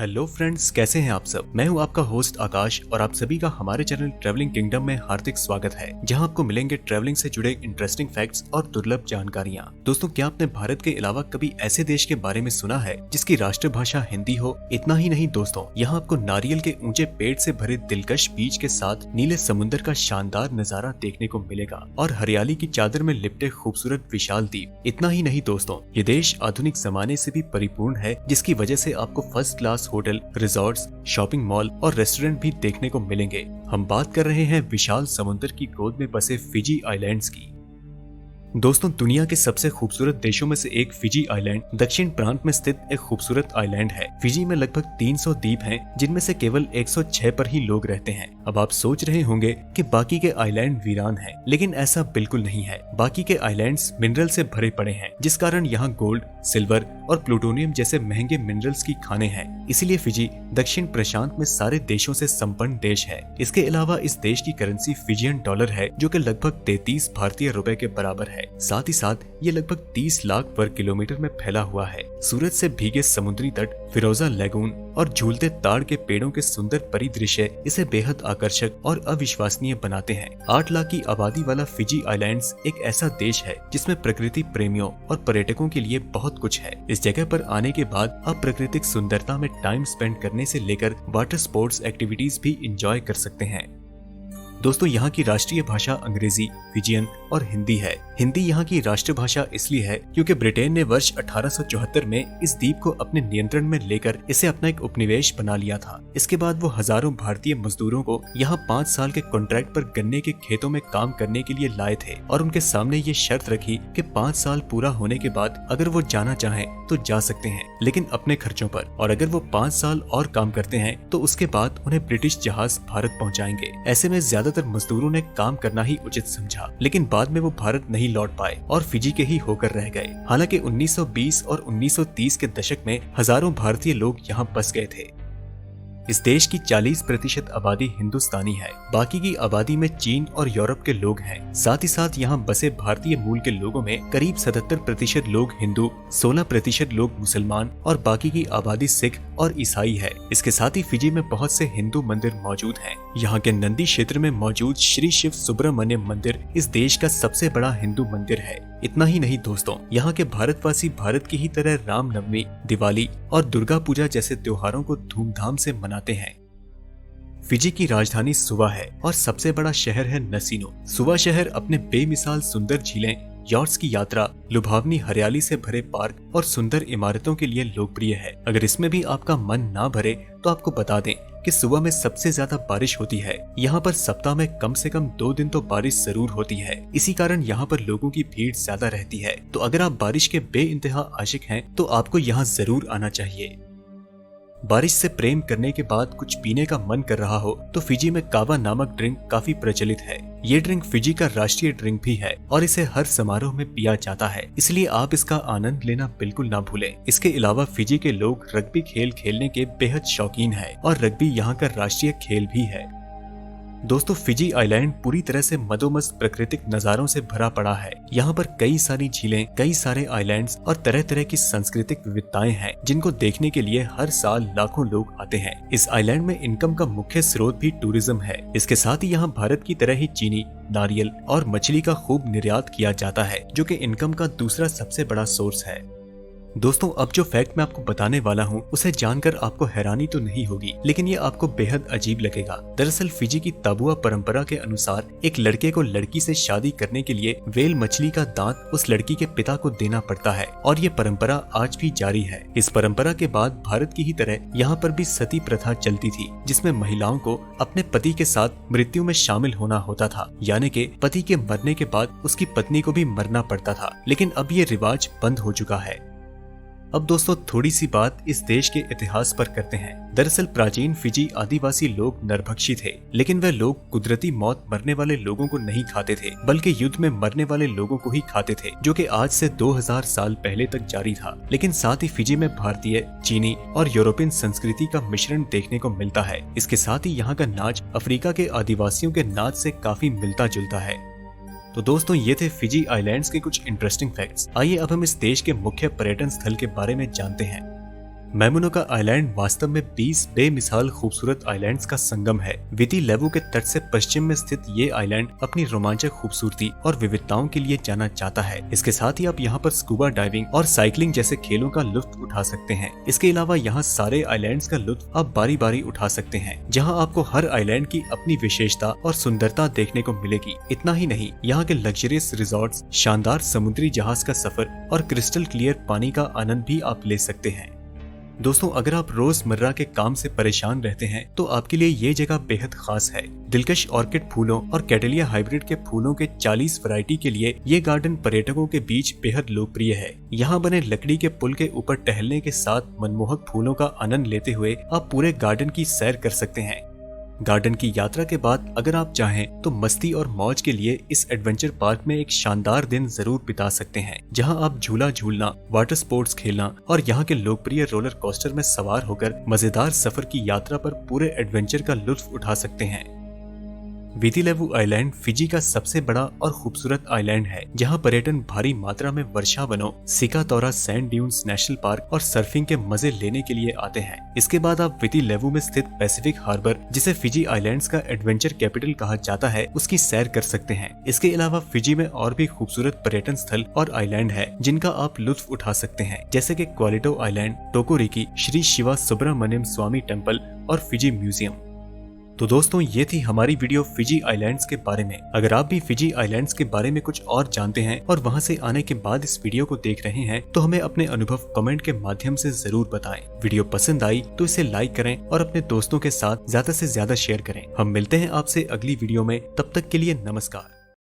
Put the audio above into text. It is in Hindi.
हेलो फ्रेंड्स, कैसे हैं आप सब। मैं हूं आपका होस्ट आकाश और आप सभी का हमारे चैनल ट्रैवलिंग किंगडम में हार्दिक स्वागत है, जहां आपको मिलेंगे ट्रैवलिंग से जुड़े इंटरेस्टिंग फैक्ट्स और दुर्लभ जानकारियां। दोस्तों, क्या आपने भारत के अलावा कभी ऐसे देश के बारे में सुना है जिसकी राष्ट्रभाषा हिंदी हो? इतना ही नहीं दोस्तों, यहाँ आपको नारियल के ऊंचे पेड़ से भरे दिलकश बीच के साथ नीले समुद्र का शानदार नजारा देखने को मिलेगा और हरियाली की चादर में लिपटे खूबसूरत विशाल द्वीप। इतना ही नहीं दोस्तों, ये देश आधुनिक जमाने से भी परिपूर्ण है, जिसकी वजह से आपको first class hotel, resorts, shopping mall और रेस्टोरेंट भी देखने को मिलेंगे। हम बात कर रहे हैं विशाल समुद्र की गोद में बसे फिजी आइलैंड्स की। दोस्तों, दुनिया के सबसे खूबसूरत देशों में से एक फिजी आइलैंड दक्षिण प्रांत में स्थित एक खूबसूरत आइलैंड है। फिजी में लगभग 300 द्वीप हैं, जिनमें से केवल 106 पर ही लोग रहते हैं। अब आप सोच रहे होंगे कि बाकी के आइलैंड वीरान हैं, लेकिन ऐसा बिल्कुल नहीं है। बाकी के आइलैंड्स मिनरल से भरे पड़े हैं, जिस कारण यहाँ गोल्ड, सिल्वर और प्लूटोनियम जैसे महंगे मिनरल्स की खानें हैं। इसीलिए फिजी दक्षिण प्रशांत में सारे देशों से संपन्न देश है। इसके अलावा इस देश की करेंसी फिजियन डॉलर है, जो कि लगभग 33 भारतीय रुपए के बराबर है। साथ ही साथ ये लगभग 30 लाख वर्ग किलोमीटर में फैला हुआ है। सूरज से भीगे समुद्री तट, फिरोजा लेगून और झूलते ताड़ के पेड़ों के सुंदर परिदृश्य इसे बेहद आकर्षक और अविश्वसनीय बनाते हैं। 8 लाख की आबादी वाला फिजी आइलैंड्स एक ऐसा देश है जिसमें प्रकृति प्रेमियों और पर्यटकों के लिए बहुत कुछ है। इस जगह पर आने के बाद आप प्राकृतिक सुंदरता में टाइम स्पेंड करने से लेकर वाटर स्पोर्ट्स एक्टिविटीज भी एंजॉय कर सकते हैं। दोस्तों, यहाँ की राष्ट्रीय भाषा अंग्रेजी, फिजियन और हिंदी है। हिंदी यहाँ की राष्ट्रभाषा इसलिए है क्योंकि ब्रिटेन ने वर्ष 1874 में इस द्वीप को अपने नियंत्रण में लेकर इसे अपना एक उपनिवेश बना लिया था। इसके बाद वो हजारों भारतीय मजदूरों को यहाँ 5 साल के कॉन्ट्रैक्ट पर गन्ने के खेतों में काम करने के लिए लाए थे और उनके सामने ये शर्त रखी कि 5 साल पूरा होने के बाद अगर वो जाना चाहें तो जा सकते हैं, लेकिन अपने खर्चों पर। और अगर वो 5 साल और काम करते हैं तो उसके बाद उन्हें ब्रिटिश जहाज भारत पहुँचाएंगे। ऐसे में ज्यादातर मजदूरों ने काम करना ही उचित समझा, लेकिन बाद में वो भारत नहीं लौट पाए और फिजी के ही होकर रह गए। हालांकि 1920 और 1930 के दशक में हजारों भारतीय लोग यहाँ बस गए थे। इस देश की 40% आबादी हिंदुस्तानी है। बाकी की आबादी में चीन और यूरोप के लोग हैं। साथ ही साथ यहाँ बसे भारतीय मूल के लोगों में करीब 77% लोग हिंदू, 16% लोग मुसलमान और बाकी की आबादी सिख और ईसाई है। इसके साथ ही फिजी में बहुत से हिंदू मंदिर मौजूद हैं। यहाँ के नंदी क्षेत्र में मौजूद श्री शिव सुब्रमण्य मंदिर इस देश का सबसे बड़ा हिंदू मंदिर है। इतना ही नहीं दोस्तों, यहाँ के भारतवासी भारत की ही तरह रामनवमी, दिवाली और दुर्गा पूजा जैसे त्योहारों को धूमधाम से मनाते हैं। फिजी की राजधानी सुवा है और सबसे बड़ा शहर है नसीनो। सुवा शहर अपने बेमिसाल सुंदर झीलें, यॉट्स की यात्रा, लुभावनी हरियाली से भरे पार्क और सुंदर इमारतों के लिए लोकप्रिय है। अगर इसमें भी आपका मन ना भरे तो आपको बता दें कि सुबह में सबसे ज्यादा बारिश होती है। यहाँ पर सप्ताह में कम से कम 2 दिन तो बारिश जरूर होती है। इसी कारण यहाँ पर लोगों की भीड़ ज्यादा रहती है। तो अगर आप बारिश के बेइंतहा आशिक हैं तो आपको यहाँ जरूर आना चाहिए। बारिश से प्रेम करने के बाद कुछ पीने का मन कर रहा हो तो फिजी में कावा नामक ड्रिंक काफी प्रचलित है। ये ड्रिंक फिजी का राष्ट्रीय ड्रिंक भी है और इसे हर समारोह में पिया जाता है, इसलिए आप इसका आनंद लेना बिल्कुल ना भूलें। इसके अलावा फिजी के लोग रग्बी खेल खेलने के बेहद शौकीन हैं और रग्बी यहाँ का राष्ट्रीय खेल भी है। दोस्तों, फिजी आइलैंड पूरी तरह से मदोमस्त प्राकृतिक नजारों से भरा पड़ा है। यहाँ पर कई सारी झीलें, कई सारे आइलैंड्स और तरह तरह की सांस्कृतिक विविधताएं हैं, जिनको देखने के लिए हर साल लाखों लोग आते हैं। इस आइलैंड में इनकम का मुख्य स्रोत भी टूरिज्म है। इसके साथ ही यहाँ भारत की तरह ही चीनी, नारियल और मछली का खूब निर्यात किया जाता है, जो कि इनकम का दूसरा सबसे बड़ा सोर्स है। दोस्तों, अब जो फैक्ट मैं आपको बताने वाला हूँ उसे जानकर आपको हैरानी तो नहीं होगी, लेकिन ये आपको बेहद अजीब लगेगा। दरअसल फिजी की ताबुआ परंपरा के अनुसार एक लड़के को लड़की से शादी करने के लिए व्हेल मछली का दांत उस लड़की के पिता को देना पड़ता है और ये परंपरा आज भी जारी है। इस परंपरा के बाद भारत की ही तरह यहाँ पर भी सती प्रथा चलती थी, जिसमें महिलाओं को अपने पति के साथ मृत्यु में शामिल होना होता था, यानी कि पति के मरने के बाद उसकी पत्नी को भी मरना पड़ता था। लेकिन अब ये रिवाज बंद हो चुका है। अब दोस्तों, थोड़ी सी बात इस देश के इतिहास पर करते हैं। दरअसल प्राचीन फिजी आदिवासी लोग नरभक्षी थे, लेकिन वह लोग कुदरती मौत मरने वाले लोगों को नहीं खाते थे, बल्कि युद्ध में मरने वाले लोगों को ही खाते थे, जो कि आज से 2000 साल पहले तक जारी था। लेकिन साथ ही फिजी में भारतीय, चीनी और यूरोपियन संस्कृति का मिश्रण देखने को मिलता है। इसके साथ ही यहाँ का नाच अफ्रीका के आदिवासियों के नाच से काफी मिलता जुलता है। तो दोस्तों, ये थे फिजी आइलैंड्स के कुछ इंटरेस्टिंग फैक्ट्स। आइए अब हम इस देश के मुख्य पर्यटन स्थल के बारे में जानते हैं। मैमुनो का आइलैंड वास्तव में 20 बेमिसाल खूबसूरत आइलैंड्स का संगम है। विति लेवु के तट से पश्चिम में स्थित ये आइलैंड अपनी रोमांचक खूबसूरती और विविधताओं के लिए जाना जाता है। इसके साथ ही आप यहाँ पर स्कूबा डाइविंग और साइकिलिंग जैसे खेलों का लुत्फ उठा सकते हैं। इसके अलावा यहाँ सारे आइलैंड्स का लुत्फ आप बारी बारी उठा सकते हैं, जहाँ आपको हर आइलैंड की अपनी विशेषता और सुंदरता देखने को मिलेगी। इतना ही नहीं, यहाँ के लग्जरियस रिजॉर्ट्स, शानदार समुद्री जहाज का सफर और क्रिस्टल क्लियर पानी का आनंद भी आप ले सकते हैं। दोस्तों, अगर आप रोजमर्रा के काम से परेशान रहते हैं तो आपके लिए ये जगह बेहद खास है। दिलकश ऑर्किड फूलों और कैटलिया हाइब्रिड के फूलों के 40 वैरायटी के लिए ये गार्डन पर्यटकों के बीच बेहद लोकप्रिय है। यहाँ बने लकड़ी के पुल के ऊपर टहलने के साथ मनमोहक फूलों का आनंद लेते हुए आप पूरे गार्डन की सैर कर सकते हैं। गार्डन की यात्रा के बाद अगर आप चाहें तो मस्ती और मौज के लिए इस एडवेंचर पार्क में एक शानदार दिन जरूर बिता सकते हैं, जहां आप झूला झूलना, वाटर स्पोर्ट्स खेलना और यहां के लोकप्रिय रोलर कोस्टर में सवार होकर मजेदार सफर की यात्रा पर पूरे एडवेंचर का लुत्फ उठा सकते हैं। विति लेवु आइलैंड फिजी का सबसे बड़ा और खूबसूरत आइलैंड है, जहां पर्यटन भारी मात्रा में वर्षा वनों, सिकातोरा सैंड ड्यून्स नेशनल पार्क और सर्फिंग के मजे लेने के लिए आते हैं। इसके बाद आप विति लेवु में स्थित पैसिफिक हार्बर, जिसे फिजी आइलैंड्स का एडवेंचर कैपिटल कहा जाता है, उसकी सैर कर सकते हैं। इसके अलावा फिजी में और भी खूबसूरत पर्यटन स्थल और आइलैंड है जिनका आप लुत्फ उठा सकते हैं, जैसे कि क्वालिटो आइलैंड, टोकोरिकी, श्री शिवा सुब्रमण्यम स्वामी टेम्पल और फिजी म्यूजियम। तो दोस्तों, ये थी हमारी वीडियो फिजी आइलैंड्स के बारे में। अगर आप भी फिजी आइलैंड्स के बारे में कुछ और जानते हैं और वहां से आने के बाद इस वीडियो को देख रहे हैं तो हमें अपने अनुभव कमेंट के माध्यम से जरूर बताएं। वीडियो पसंद आई तो इसे लाइक करें और अपने दोस्तों के साथ ज्यादा से ज्यादा शेयर करें। हम मिलते हैं आपसे अगली वीडियो में, तब तक के लिए नमस्कार।